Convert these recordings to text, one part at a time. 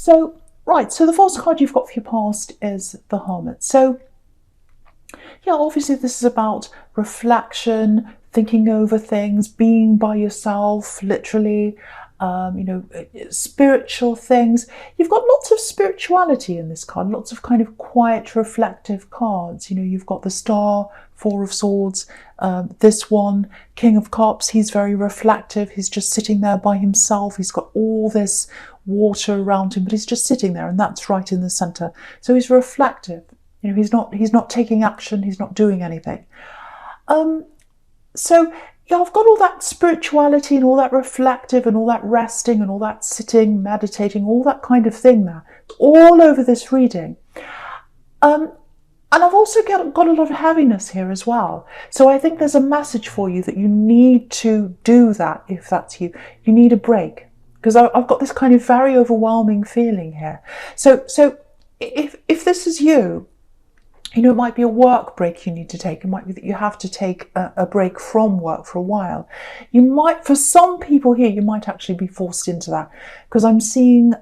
So, right, so the first card you've got for your past is the Hermit. So, yeah, obviously this is about reflection, thinking over things, being by yourself, literally, spiritual things. You've got lots of spirituality in this card, lots of kind of quiet, reflective cards. You've got the Star, Four of Swords, this one, King of Cups. He's very reflective. He's just sitting there by himself. He's got all this water around him, but he's just sitting there, and that's right in the center. So he's reflective. He's not taking action. He's not doing anything. So yeah, I've got all that spirituality and all that reflective and all that resting and all that sitting, meditating, all that kind of thing there. It's all over this reading. And I've also got a lot of heaviness here as well. So I think there's a message for you that you need to do that if that's you. You need a break. Because I've got this kind of very overwhelming feeling here. So if this is you, it might be a work break you need to take. It might be that you have to take a break from work for a while. You might, for some people here, you might actually be forced into that, because I'm seeing,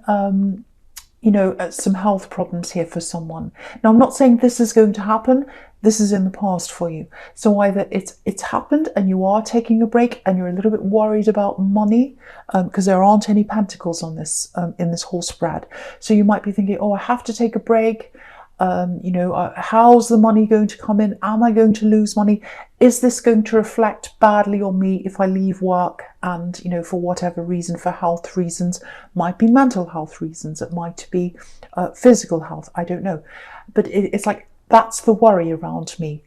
some health problems here for someone. Now, I'm not saying this is going to happen. This is in the past for you. So either it's happened and you are taking a break and you're a little bit worried about money, because there aren't any pentacles on this in this whole spread. So you might be thinking, oh, I have to take a break. How's the money going to come in? Am I going to lose money? Is this going to reflect badly on me if I leave work and, for whatever reason, for health reasons, might be mental health reasons, it might be physical health, I don't know. But it's like, that's the worry around me.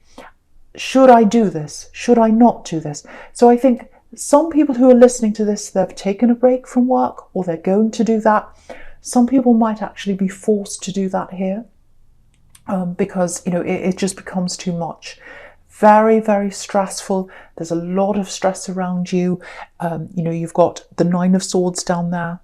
Should I do this? Should I not do this? So I think some people who are listening to this, they've taken a break from work or they're going to do that. Some people might actually be forced to do that here. Because it just becomes too much. Very, very stressful. There's a lot of stress around you. You've got the Nine of Swords down there.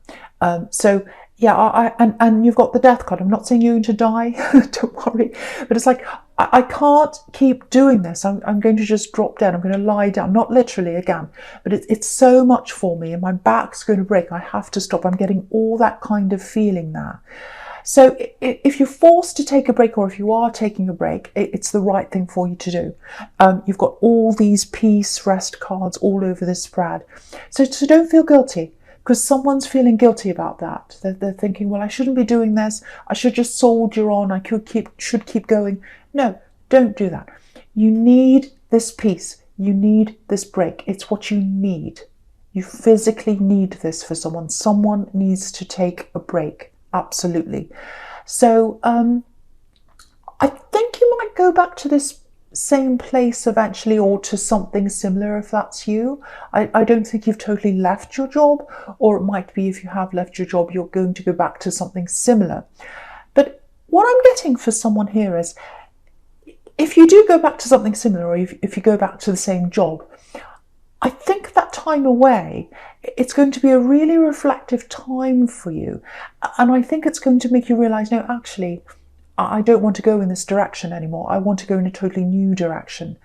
So yeah, and you've got the Death card. I'm not saying you're going to die, don't worry. But it's like, I can't keep doing this. I'm going to just drop down. I'm going to lie down. Not literally again, but it's so much for me and my back's going to break. I have to stop. I'm getting all that kind of feeling there. So if you're forced to take a break, or if you are taking a break, it's the right thing for you to do. You've got all these peace, rest cards all over this spread. So don't feel guilty, because someone's feeling guilty about that. They're thinking, well, I shouldn't be doing this. I should just soldier on. I should keep going. No, don't do that. You need this peace. You need this break. It's what you need. You physically need this for someone. Someone needs to take a break. Absolutely. So I think you might go back to this same place eventually, or to something similar if that's you. I don't think you've totally left your job, or it might be if you have left your job, you're going to go back to something similar. But what I'm getting for someone here is, if you do go back to something similar, or if you go back to the same job, I think that time away, it's going to be a really reflective time for you. And I think it's going to make you realise, no, actually, I don't want to go in this direction anymore. I want to go in a totally new direction.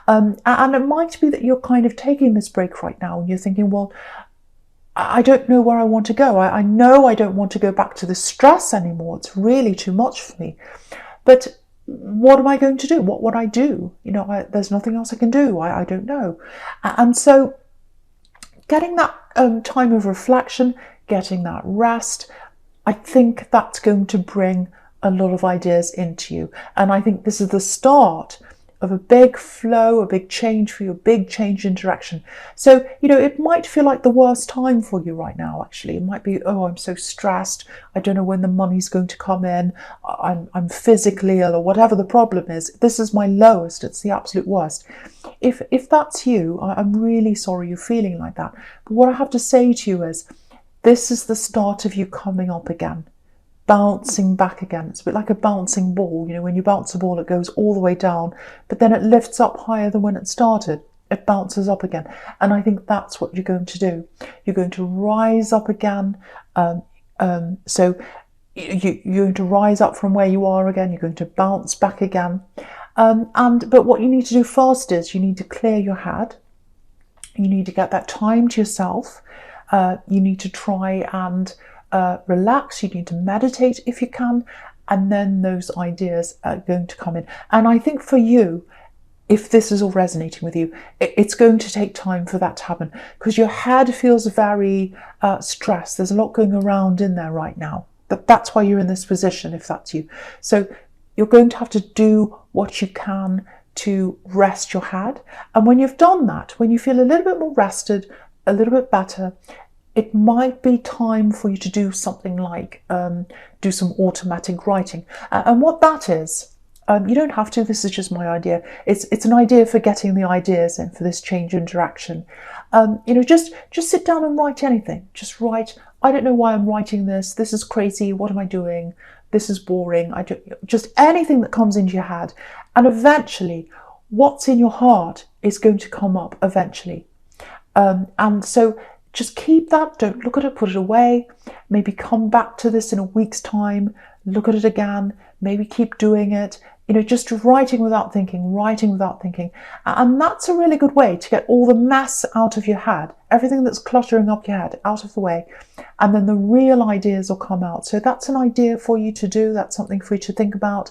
And it might be that you're kind of taking this break right now and you're thinking, well, I don't know where I want to go. I know I don't want to go back to the stress anymore. It's really too much for me. But what am I going to do? What would I do? There's nothing else I can do. I don't know. And so getting that time of reflection, getting that rest, I think that's going to bring a lot of ideas into you. And I think this is the start of a big flow, a big change for you, a big change in direction. So, it might feel like the worst time for you right now, actually. It might be, oh, I'm so stressed. I don't know when the money's going to come in. I'm physically ill, or whatever the problem is. This is my lowest. It's the absolute worst. If that's you, I'm really sorry you're feeling like that. But what I have to say to you is, this is the start of you coming up again. Bouncing back again. It's a bit like a bouncing ball. When you bounce a ball, it goes all the way down, but then it lifts up higher than when it started. It bounces up again. And I think that's what you're going to do. You're going to rise up again. So you're going to rise up from where you are again. You're going to bounce back again. But what you need to do first is you need to clear your head. You need to get that time to yourself. You need to try and relax, you need to meditate if you can, and then those ideas are going to come in. And I think for you, if this is all resonating with you, it's going to take time for that to happen, because your head feels very stressed. There's a lot going around in there right now. That's why you're in this position, if that's you. So you're going to have to do what you can to rest your head. And when you've done that, when you feel a little bit more rested, a little bit better, it might be time for you to do something like do some automatic writing. And what that is, you don't have to, this is just my idea. It's an idea for getting the ideas in for this change interaction. Just sit down and write anything. Just write, I don't know why I'm writing this. This is crazy. What am I doing? This is boring. Just anything that comes into your head. And eventually, what's in your heart is going to come up eventually. And so just keep that. Don't look at it, put it away. Maybe come back to this in a week's time. Look at it again. Maybe keep doing it. Just writing without thinking, writing without thinking. And that's a really good way to get all the mess out of your head, everything that's cluttering up your head out of the way. And then the real ideas will come out. So that's an idea for you to do. That's something for you to think about.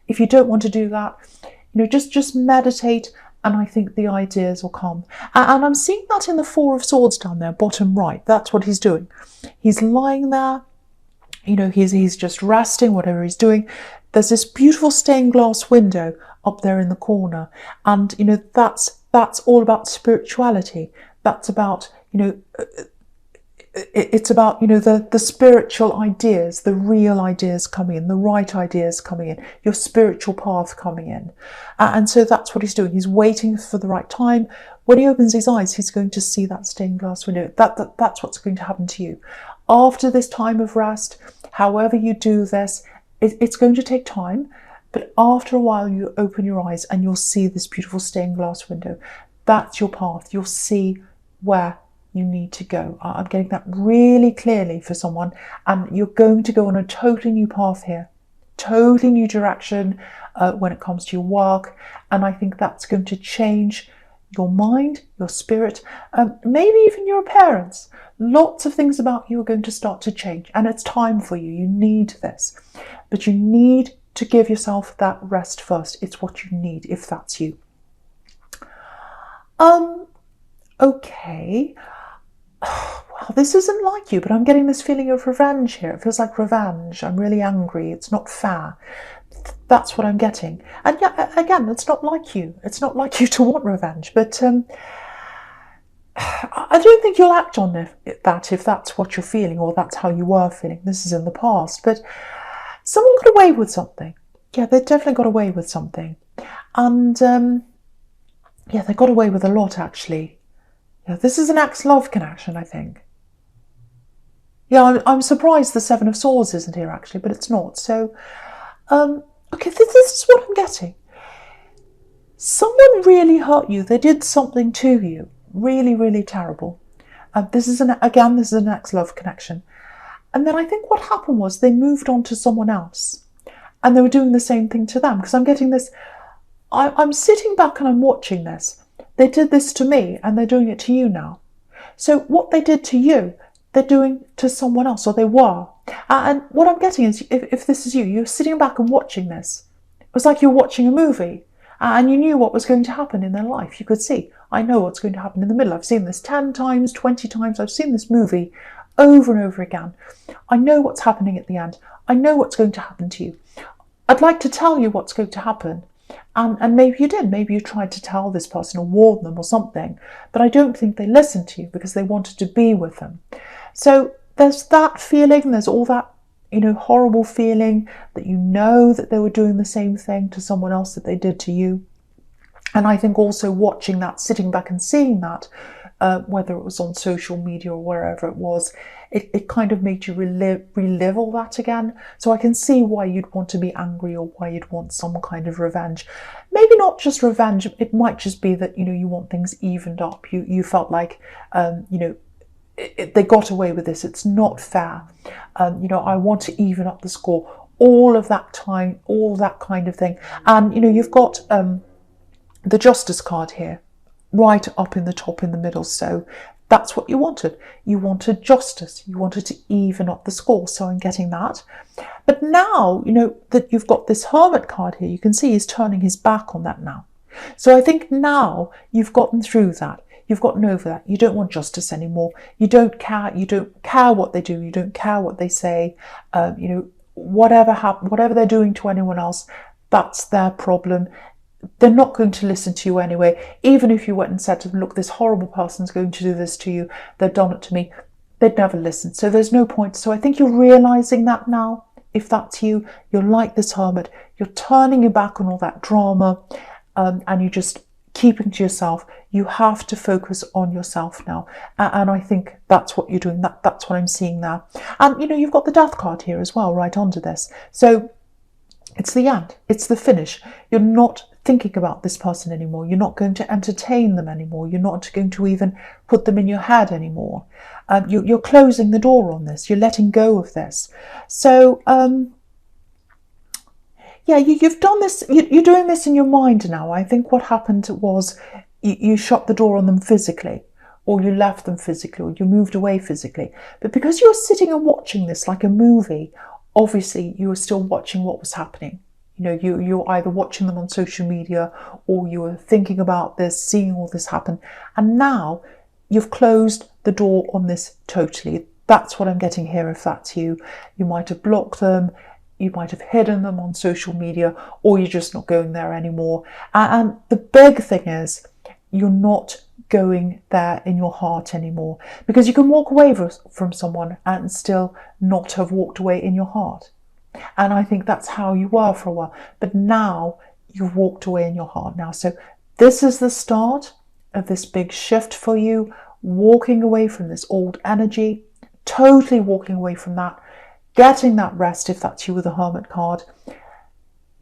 If you don't want to do that, just meditate, and I think the ideas will come. And I'm seeing that in the Four of Swords down there, bottom right. That's what he's doing. He's lying there. He's just resting, whatever he's doing. There's this beautiful stained glass window up there in the corner. And, that's all about spirituality. That's about, it's about, the spiritual ideas, the real ideas coming in, the right ideas coming in, your spiritual path coming in. And so that's what he's doing. He's waiting for the right time. When he opens his eyes, he's going to see that stained glass window. That's what's going to happen to you. After this time of rest, however you do this, it's going to take time, but after a while you open your eyes and you'll see this beautiful stained glass window. That's your path. You'll see where you need to go. I'm getting that really clearly for someone, and you're going to go on a totally new path here, totally new direction when it comes to your work, and I think that's going to change your mind, your spirit, maybe even your appearance. Lots of things about you are going to start to change, and it's time for you. You need this, but you need to give yourself that rest first. It's what you need if that's you. Okay. Well, this isn't like you, but I'm getting this feeling of revenge here. It feels like revenge. I'm really angry. It's not fair. That's what I'm getting. And yeah, again, it's not like you. It's not like you to want revenge, but I don't think you'll act on that if that's what you're feeling, or that's how you were feeling. This is in the past, but someone got away with something. Yeah, they definitely got away with something. And yeah, they got away with a lot, actually. Yeah, this is an ex-love connection, I think. Yeah, I'm surprised the Seven of Swords isn't here, actually, but it's not. So, okay, this is what I'm getting. Someone really hurt you. They did something to you. Really, really terrible. This is an ex-love connection. And then I think what happened was they moved on to someone else. And they were doing the same thing to them. Because I'm getting this... I'm sitting back and I'm watching this. They did this to me, and they're doing it to you now. So what they did to you, they're doing to someone else, or they were. And what I'm getting is, if this is you, you're sitting back and watching this. It was like you're watching a movie, and you knew what was going to happen in their life. You could see, I know what's going to happen in the middle. I've seen this 10 times, 20 times. I've seen this movie over and over again. I know what's happening at the end. I know what's going to happen to you. I'd like to tell you what's going to happen. And maybe you did. Maybe you tried to tell this person or warn them or something. But I don't think they listened to you because they wanted to be with them. So there's that feeling. There's all that, horrible feeling that you know that they were doing the same thing to someone else that they did to you. And I think also watching that, sitting back and seeing that, whether it was on social media or wherever it was, it kind of made you relive all that again. So I can see why you'd want to be angry, or why you'd want some kind of revenge. Maybe not just revenge. It might just be that, you want things evened up. You felt like, they got away with this. It's not fair. I want to even up the score. All of that time, all that kind of thing. And, you've got the Justice card here, right up in the top in the middle. So That's what you wanted. You wanted justice. You wanted to even up the score. So I'm getting that. But now, you know, that you've got this Hermit card here, you can see he's turning his back on that now. So I think now you've gotten through that. You've gotten over that. You don't want justice anymore. You don't care. You don't care what they do. You don't care what they say. You know, whatever they're doing to anyone else, that's their problem. They're not going to listen to you anyway. Even if you went and said to them, look, this horrible person's going to do this to you. They've done it to me. They'd never listen. So there's no point. So I think you're realizing that now. If that's you, you're like this Hermit. You're turning your back on all that drama, and you're just keeping to yourself. You have to focus on yourself now. And I think that's what you're doing. That's what I'm seeing there. And, you know, you've got the Death card here as well, right under this. So it's the end. It's the finish. You're not thinking about this person anymore. You're not going to entertain them anymore. You're not going to even put them in your head anymore. You're closing the door on this. You're letting go of this. So, yeah, you've done this. You're doing this in your mind now. I think what happened was you shut the door on them physically, or you left them physically, or you moved away physically. But because you're sitting and watching this like a movie, obviously you were still watching what was happening. You know, you're either watching them on social media, or you were thinking about this, seeing all this happen. And now you've closed the door on this totally. That's what I'm getting here. If that's you, you might have blocked them. You might have hidden them on social media, or you're just not going there anymore. And the big thing is, you're not going there in your heart anymore, because you can walk away from someone and still not have walked away in your heart. And I think that's how you were for a while. But now you've walked away in your heart now. So this is the start of this big shift for you, walking away from this old energy, totally walking away from that. Getting that rest, if that's you with the Hermit card,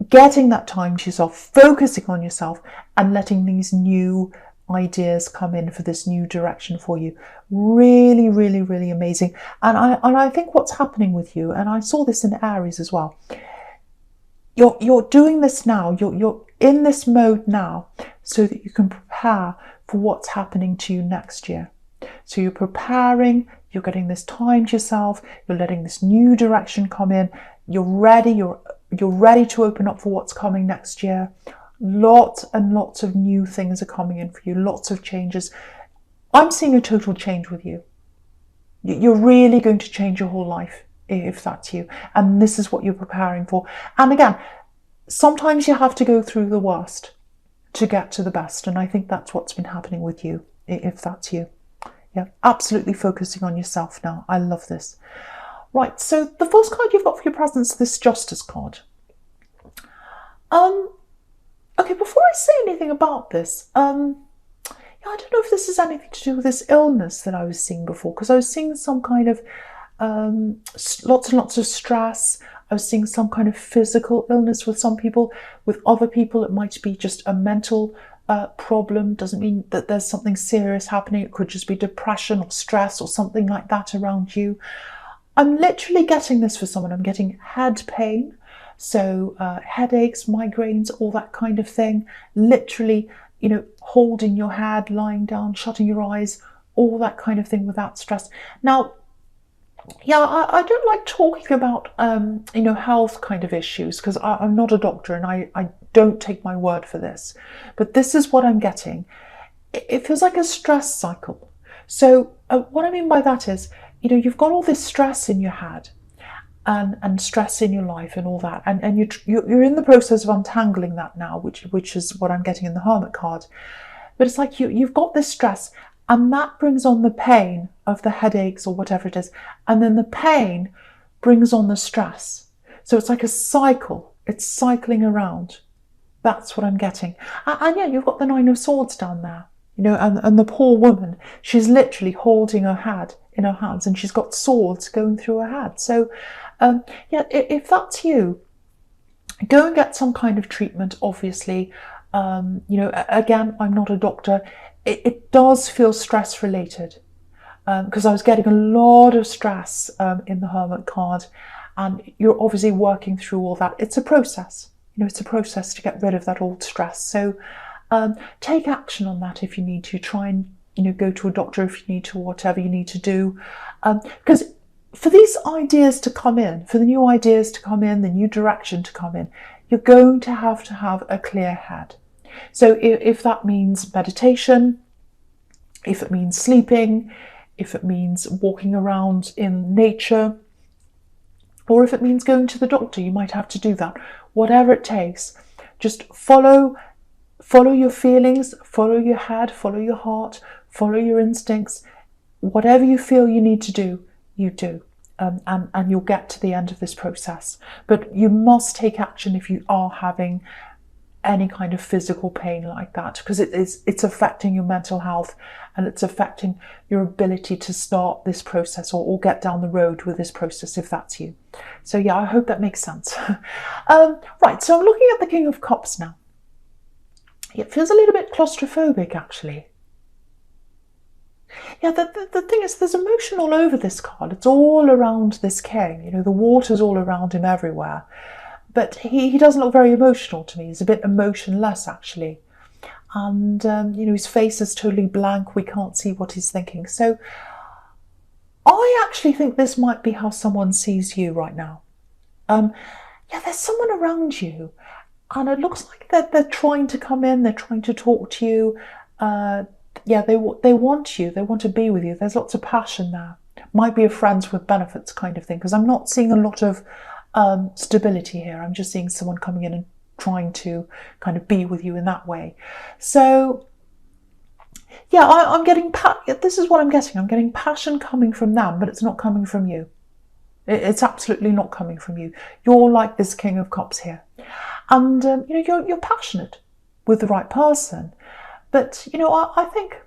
getting that time to yourself, focusing on yourself, and letting these new ideas come in for this new direction for you. Really, really, really amazing. And I think what's happening with you, and I saw this in Aries as well, you're doing this now, you're in this mode now, so that you can prepare for what's happening to you next year. So you're preparing, you're getting this time to yourself, you're letting this new direction come in, you're ready to open up for what's coming next year. Lots and lots of new things are coming in for you, lots of changes. I'm seeing a total change with you. You're really going to change your whole life if that's you. And this is what you're preparing for. And again, sometimes you have to go through the worst to get to the best. And I think that's what's been happening with you, if that's you. Yeah, absolutely focusing on yourself now. I love this. Right, so the first card you've got for your presence is this Justice card. Okay, before I say anything about this, yeah, I don't know if this has anything to do with this illness that I was seeing before, because I was seeing some kind of lots and lots of stress. I was seeing some kind of physical illness with some people. With other people, it might be just a mental problem. Doesn't mean that there's something serious happening. It could just be depression or stress or something like that around you. I'm literally getting this for someone. I'm getting head pain, so headaches, migraines, all that kind of thing. Literally, you know, holding your head, lying down, shutting your eyes, all that kind of thing without stress. Now, yeah, I don't like talking about, you know, health kind of issues, because I'm not a doctor and I don't take my word for this. But this is what I'm getting. It feels like a stress cycle. So what I mean by that is, you know, you've got all this stress in your head and stress in your life and all that. And you're in the process of untangling that now, which is what I'm getting in the Hermit card. But it's like you've got this stress, and that brings on the pain of the headaches or whatever it is. And then the pain brings on the stress. So it's like a cycle. It's cycling around. That's what I'm getting. And yeah, you've got the Nine of Swords down there. You know, and the poor woman, she's literally holding her head in her hands, and she's got swords going through her head. So, yeah, if that's you, go and get some kind of treatment, obviously. You know, again, I'm not a doctor. It does feel stress related, because I was getting a lot of stress in the Hermit card, and you're obviously working through all that. It's a process. You know, it's a process to get rid of that old stress. So take action on that if you need to. Try and go to a doctor if you need to, whatever you need to do. Because for these ideas to come in, for the new ideas to come in, the new direction to come in, you're going to have a clear head. So if that means meditation, if it means sleeping, if it means walking around in nature, or if it means going to the doctor, you might have to do that. Whatever it takes, just follow your feelings, follow your head, follow your heart, follow your instincts. Whatever you feel you need to do, you do. And you'll get to the end of this process. But you must take action if you are having any kind of physical pain like that, because it's affecting your mental health, and it's affecting your ability to start this process or get down the road with this process if that's you. So yeah, I hope that makes sense. Right, so I'm looking at the King of Cups now. It feels a little bit claustrophobic, actually. Yeah, the thing is, there's emotion all over this card. It's all around this king. The water's all around him everywhere. But he doesn't look very emotional to me. He's a bit emotionless, actually. And, his face is totally blank. We can't see what he's thinking. So I actually think this might be how someone sees you right now. Yeah, there's someone around you. And it looks like they're trying to come in. They're trying to talk to you. Yeah, they want you. They want to be with you. There's lots of passion there. Might be a friends with benefits kind of thing, because I'm not seeing a lot of stability here. I'm just seeing someone coming in and trying to kind of be with you in that way. So yeah, I'm getting this is what I'm getting. I'm getting passion coming from them, but it's not coming from you. It's absolutely not coming from you. You're like this King of Cups here, and you're passionate with the right person. But I think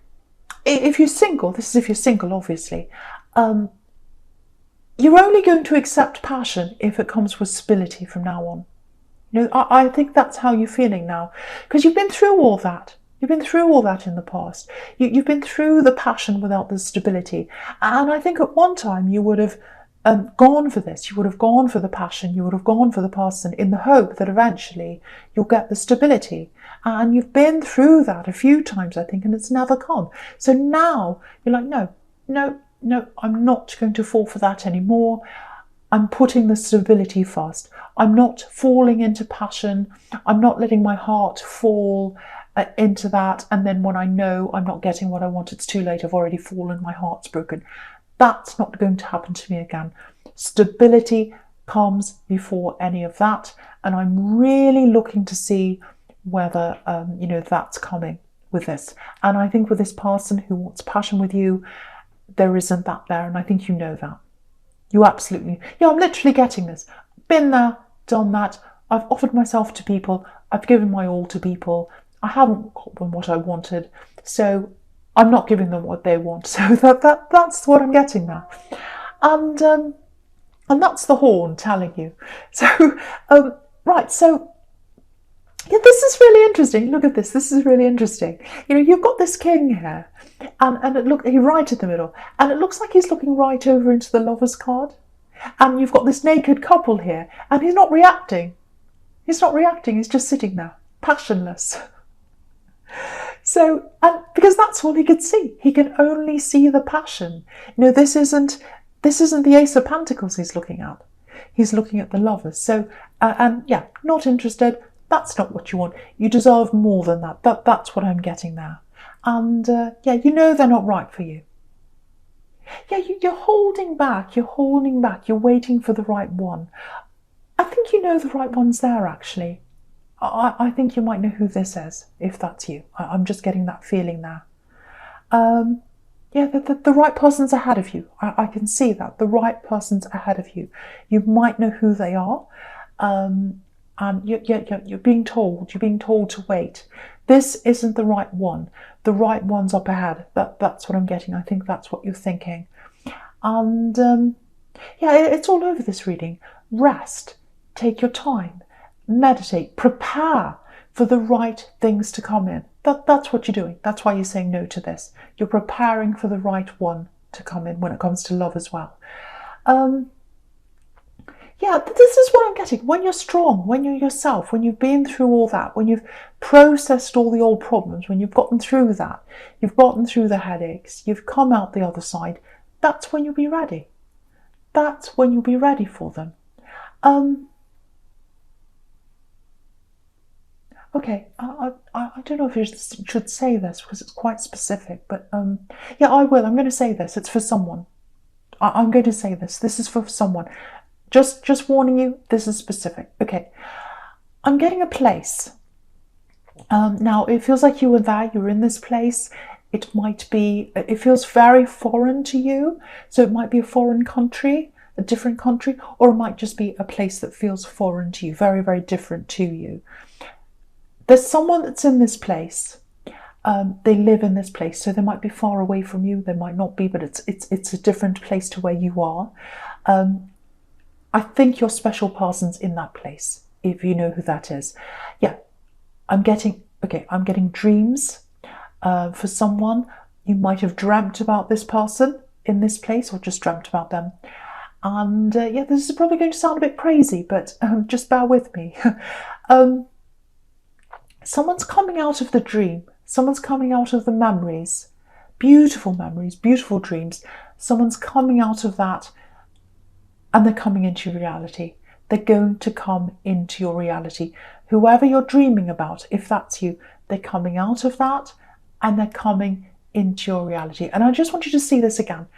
if you're single, this is if you're single, obviously, you're only going to accept passion if it comes with stability from now on. I think that's how you're feeling now, because you've been through all that. You've been through all that in the past. You've been through the passion without the stability. And I think at one time you would have gone for this. You would have gone for the passion. You would have gone for the person in the hope that eventually you'll get the stability. And you've been through that a few times, I think, and it's never come. So now you're like, no, I'm not going to fall for that anymore. I'm putting the stability first. I'm not falling into passion. I'm not letting my heart fall into that. And then when I know I'm not getting what I want, it's too late. I've already fallen. My heart's broken. That's not going to happen to me again. Stability comes before any of that. And I'm really looking to see whether, that's coming with this. And I think with this person who wants passion with you, there isn't that there. And I think you know that. You absolutely, yeah, I'm literally getting this. Been there, done that. I've offered myself to people. I've given my all to people. I haven't got them what I wanted. So I'm not giving them what they want. So that's what I'm getting now. And that's the horn telling you. So, right, so yeah, this is really interesting. Look at this. This is really interesting. You've got this king here, and he's right in the middle, and it looks like he's looking right over into the Lovers card. And you've got this naked couple here, and he's not reacting. He's not reacting. He's just sitting there, passionless. So, and because that's all he could see. He can only see the passion. This isn't the Ace of Pentacles he's looking at. He's looking at the Lovers. So, and yeah, not interested. That's not what you want. You deserve more than that. That's what I'm getting there. And yeah, they're not right for you. Yeah, you're holding back. You're holding back. You're waiting for the right one. I think the right one's there, actually. I think you might know who this is, if that's you. I'm just getting that feeling there. Yeah, the right person's ahead of you. I can see that. The right person's ahead of you. You might know who they are. And you're being told to wait. This isn't the right one. The right one's up ahead. That's what I'm getting. I think that's what you're thinking. And yeah, it's all over this reading. Rest. Take your time. Meditate. Prepare for the right things to come in. That's what you're doing. That's why you're saying no to this. You're preparing for the right one to come in when it comes to love as well. Yeah, this is what I'm getting. When you're strong, when you're yourself, when you've been through all that, when you've processed all the old problems, when you've gotten through that, you've gotten through the headaches, you've come out the other side, that's when you'll be ready. That's when you'll be ready for them. Okay, I don't know if you should say this because it's quite specific, but yeah, I will. I'm going to say this. It's for someone. I'm going to say this. This is for someone. Just warning you, this is specific. Okay, I'm getting a place. Now, it feels like you were there, you're in this place. It feels very foreign to you. So it might be a foreign country, a different country, or it might just be a place that feels foreign to you, very, very different to you. There's someone that's in this place. They live in this place, so they might be far away from you. They might not be, but it's a different place to where you are. I think your special person's in that place, if you know who that is. Yeah, I'm getting dreams for someone. You might have dreamt about this person in this place, or just dreamt about them. And yeah, this is probably going to sound a bit crazy, but just bear with me. Someone's coming out of the dream. Someone's coming out of the memories. Beautiful memories, beautiful dreams. Someone's coming out of that and they're coming into reality. They're going to come into your reality. Whoever you're dreaming about, if that's you, they're coming out of that and they're coming into your reality. And I just want you to see this again.